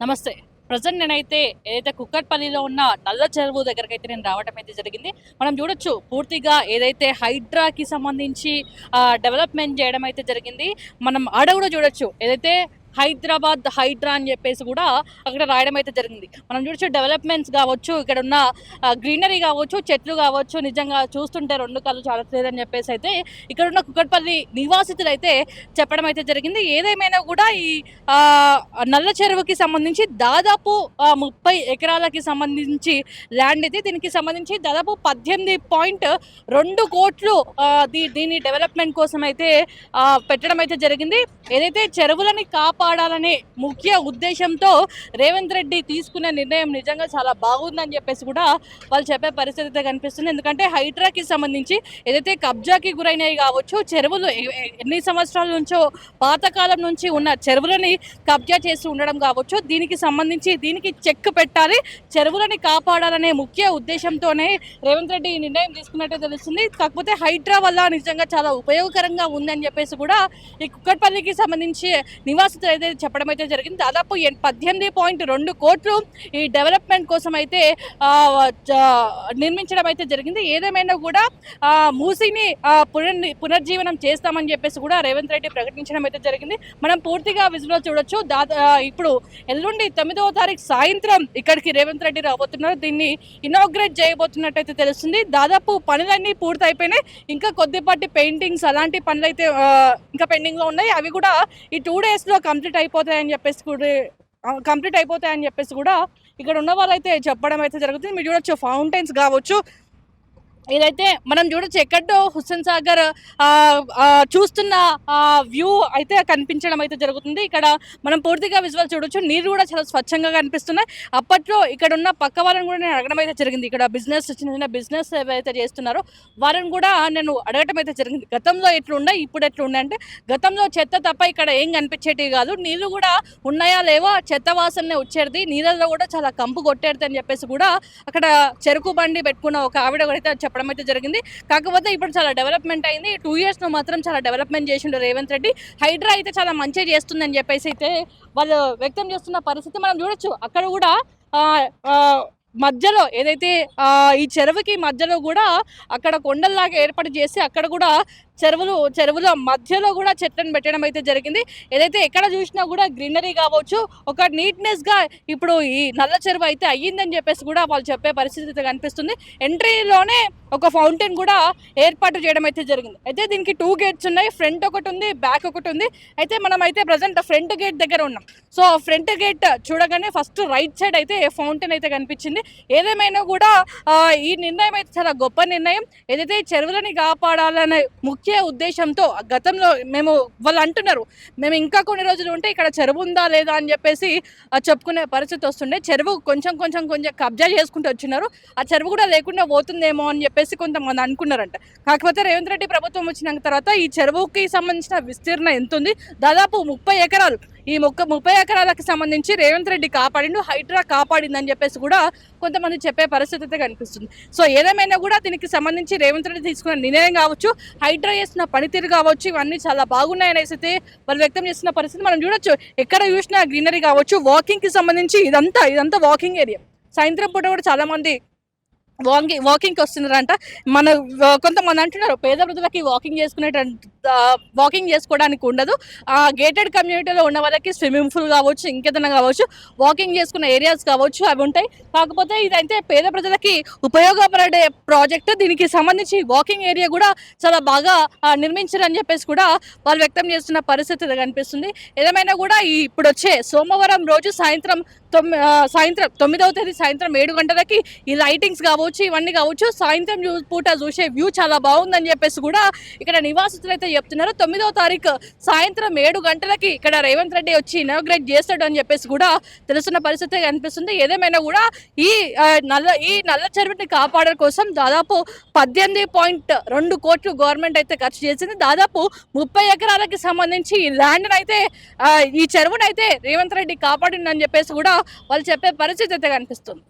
నమస్తే. ప్రెజెంట్ నేనైతే ఏదైతే కుక్కట్పల్లిలో ఉన్న నల్ల చెరువు దగ్గరకైతే నేను రావడం అయితే జరిగింది. మనం చూడొచ్చు పూర్తిగా ఏదైతే హైడ్రాకి సంబంధించి డెవలప్‌మెంట్ చేయడం అయితే జరిగింది. మనం ఆడ కూడా చూడొచ్చు. ఏదైతే హైదరాబాద్ హైడ్రా అని చెప్పేసి కూడా అక్కడ రాయడం అయితే జరిగింది. మనం చూడొచ్చు డెవలప్‌మెంట్స్ కావచ్చు, ఇక్కడున్న గ్రీనరీ కావచ్చు, చెట్లు కావచ్చు, నిజంగా చూస్తుంటే 2 కళ్ళు చాలట్లేదని చెప్పేసి అయితే ఇక్కడున్న కుక్కట్పల్లి నివాసితులైతే చెప్పడం అయితే జరిగింది. ఏదేమైనా కూడా ఈ నల్ల చెరువుకి సంబంధించి దాదాపు 30 ఎకరాలకి సంబంధించి ల్యాండ్ ఇది. దీనికి సంబంధించి దాదాపు 18.2 కోట్లు దీని డెవలప్‌మెంట్ కోసం అయితే పెట్టడం అయితే జరిగింది. ఏదైతే చెరువులని కాపాడాలనే ముఖ్య ఉద్దేశంతో రేవంత్ రెడ్డి తీసుకునే నిర్ణయం నిజంగా చాలా బాగుందని చెప్పేసి కూడా వాళ్ళు చెప్పే పరిస్థితి అయితే కనిపిస్తుంది. ఎందుకంటే హైడ్రాకి సంబంధించి ఏదైతే కబ్జాకి గురైనవి కావచ్చు, చెరువులు ఎన్ని సంవత్సరాల నుంచో పాతకాలం నుంచి ఉన్న చెరువులని కబ్జా చేసి ఉండడం కావచ్చు, దీనికి సంబంధించి దీనికి చెక్ పెట్టాలి, చెరువులని కాపాడాలనే ముఖ్య ఉద్దేశంతోనే రేవంత్ రెడ్డి ఈ నిర్ణయం తీసుకున్నట్టే తెలుస్తుంది. కాకపోతే హైడ్రా వల్ల నిజంగా చాలా ఉపయోగకరంగా ఉందని చెప్పేసి కూడా ఈ కుక్కట్పల్లికి సంబంధించి నివాసితులు అయితే చెప్పడం అయితే జరిగింది. దాదాపు 18.2 కోట్లు ఈ డెవలప్మెంట్ కోసం అయితే నిర్మించడం అయితే జరిగింది. ఏదేమైనా కూడా మూసీని పునర్జీవనం చేస్తామని చెప్పేసి కూడా రేవంత్ రెడ్డి ప్రకటించడం అయితే జరిగింది. మనం పూర్తిగా విజువల్ చూడొచ్చు. ఇప్పుడు ఎల్లుండి 9వ తారీఖు సాయంత్రం ఇక్కడికి రేవంత్ రెడ్డి రాబోతున్నారు. దీన్ని ఇనాగ్రేట్ చేయబోతున్నట్టయితే తెలుస్తుంది. దాదాపు పనులన్నీ పూర్తి అయిపోయినాయి. ఇంకా కొద్దిపాటి పెయింటింగ్స్ అలాంటి పనులు అయితే ఇంకా పెండింగ్ లో ఉన్నాయి. అవి కూడా ఈ 2 డేస్లో కంప్లీట్ అయిపోతాయని చెప్పేసి కూడా ఇక్కడ ఉన్న వాళ్ళైతే చెప్పడం అయితే జరుగుతుంది. మీరు చూడొచ్చు ఫౌంటైన్స్ కావచ్చు, ఇదైతే మనం చూడొచ్చు ఎక్కడో హుస్సేన్ సాగర్ చూస్తున్న వ్యూ అయితే కనిపించడం అయితే జరుగుతుంది. ఇక్కడ మనం పూర్తిగా విజువల్ చూడొచ్చు. నీరు కూడా చాలా స్వచ్ఛంగా కనిపిస్తున్నాయి. అప్పట్లో ఇక్కడ ఉన్న పక్క వాళ్ళని కూడా నేను అడగడం అయితే జరిగింది. ఇక్కడ చిన్న చిన్న బిజినెస్ ఏవైతే చేస్తున్నారో వారిని కూడా నేను అడగటం అయితే జరిగింది. గతంలో ఎట్లున్నాయి, ఇప్పుడు ఎట్లున్నాయి అంటే గతంలో చెత్త తప్ప ఇక్కడ ఏం కనిపించేటివి కాదు, నీళ్లు కూడా ఉన్నాయా లేవో చెత్త వాసనే వచ్చేది, నీళ్ళల్లో కూడా చాలా కంపు కొట్టేది అని చెప్పేసి కూడా అక్కడ చెరుకు బండి పెట్టుకున్న ఒక ఆవిడ అయితే చెప్పడం అయితే జరిగింది. కాకపోతే ఇప్పుడు చాలా డెవలప్మెంట్ అయింది. 2 years లో మాత్రం చాలా డెవలప్మెంట్ చేసిండు రేవంత్ రెడ్డి. హైడ్రా అయితే చాలా మంచిగా చేస్తుందని చెప్పేసి అయితే వాళ్ళు వ్యక్తం చేస్తున్న పరిస్థితి మనం చూడొచ్చు. అక్కడ కూడా మధ్యలో ఏదైతే ఈ చెరువుకి మధ్యలో కూడా అక్కడ కొండల్లాగా ఏర్పాటు చేసి అక్కడ కూడా చెరువుల మధ్యలో కూడా చెట్లను పెట్టడం అయితే జరిగింది. ఏదైతే ఎక్కడ చూసినా కూడా గ్రీనరీ కావచ్చు, ఒక నీట్నెస్గా ఇప్పుడు ఈ నల్ల చెరువు అయితే అయ్యిందని చెప్పేసి కూడా వాళ్ళు చెప్పే పరిస్థితి అయితే కనిపిస్తుంది. ఎంట్రీలోనే ఒక ఫౌంటైన్ కూడా ఏర్పాటు చేయడం అయితే జరిగింది. అయితే దీనికి 2 gates ఉన్నాయి. ఫ్రంట్ ఒకటి ఉంది, బ్యాక్ ఒకటి ఉంది. అయితే మనం అయితే ప్రజెంట్ ఫ్రంట్ గేట్ దగ్గర ఉన్నాం. సో ఫ్రంట్ గేట్ చూడగానే ఫస్ట్ రైట్ సైడ్ అయితే ఫౌంటైన్ అయితే కనిపించింది. ఏదేమైనా కూడా ఈ నిర్ణయం అయితే చాలా గొప్ప నిర్ణయం. ఏదైతే చెరువులని కాపాడాలనే ముఖ్య ఉద్దేశంతో గతంలో వాళ్ళు అంటున్నారు మేము ఇంకా కొన్ని రోజులు ఉంటే ఇక్కడ చెరువు ఉందా లేదా అని చెప్పేసి చెప్పుకునే పరిస్థితి వస్తుండే. చెరువు కొంచెం కబ్జా చేసుకుంటూ వచ్చినారు. ఆ చెరువు కూడా లేకుండా పోతుందేమో అని చెప్పేసి కొంతమంది అనుకున్నారంట. కాకపోతే రేవంత్ రెడ్డి ప్రభుత్వం వచ్చిన తర్వాత ఈ చెరువుకి సంబంధించిన విస్తీర్ణ ఎంత ఉంది, దాదాపు 30 ఎకరాలు. ఈ 30 ఎకరాలకు సంబంధించి రేవంత్ రెడ్డి కాపాడిండు, హైడ్రా కాపాడిందని చెప్పేసి కూడా కొంతమంది చెప్పే పరిస్థితి అయితే కనిపిస్తుంది. సో ఏదేమైనా కూడా దీనికి సంబంధించి రేవంత్ రెడ్డి తీసుకున్న నిర్ణయం కావచ్చు, హైడ్రా చేసిన పనితీరు కావచ్చు, ఇవన్నీ చాలా బాగున్నాయనేసి అయితే వాళ్ళు వ్యక్తం చేస్తున్న పరిస్థితి మనం చూడొచ్చు. ఎక్కడ చూసినా గ్రీనరీ కావచ్చు. వాకింగ్కి సంబంధించి ఇదంతా వాకింగ్ ఏరియా. సాయంత్రం పూట కూడా చాలా మంది వాకింగ్కి వస్తున్నారంట. కొంతమంది అంటున్నారు పేద ప్రజలకి వాకింగ్ చేసుకోవడానికి ఉండదు, గేటెడ్ కమ్యూనిటీలో ఉన్న వాళ్ళకి స్విమ్మింగ్ పూల్ కావచ్చు, ఇంకేదైనా కావచ్చు, వాకింగ్ చేసుకున్న ఏరియాస్ కావచ్చు, అవి ఉంటాయి. కాకపోతే ఇదైతే పేద ప్రజలకి ఉపయోగపడే ప్రాజెక్ట్. దీనికి సంబంధించి వాకింగ్ ఏరియా కూడా చాలా బాగా నిర్మించారని చెప్పేసి కూడా వాళ్ళు వ్యక్తం చేస్తున్న పరిస్థితి కనిపిస్తుంది. ఏదేమైనా కూడా ఇప్పుడు వచ్చే సోమవారం రోజు సాయంత్రం 9వ తేదీ సాయంత్రం 7 గంటలకి ఈ లైటింగ్స్ కావచ్చు, ఇవన్నీ కావచ్చు, సాయంత్రం పూట చూసే వ్యూ చాలా బాగుందని చెప్పేసి కూడా ఇక్కడ నివాసితులు అయితే చెప్తున్నారు. 9వ తారీఖు సాయంత్రం 7 గంటలకి ఇక్కడ రేవంత్ రెడ్డి వచ్చి ఇనాగ్రేట్ చేస్తాడు అని చెప్పేసి కూడా తెలుస్తున్న పరిస్థితి కనిపిస్తుంది. ఏదేమైనా కూడా ఈ నల్ల చెరువుని కాపాడడం కోసం దాదాపు 18.2 కోట్లు గవర్నమెంట్ అయితే ఖర్చు చేసింది. దాదాపు 30 ఎకరాలకి సంబంధించి ఈ ల్యాండ్ అయితే ఈ చెరువునైతే రేవంత్ రెడ్డి కాపాడిందని చెప్పేసి కూడా వాళ్ళు చెప్పే పరిస్థితి అయితే కనిపిస్తుంది.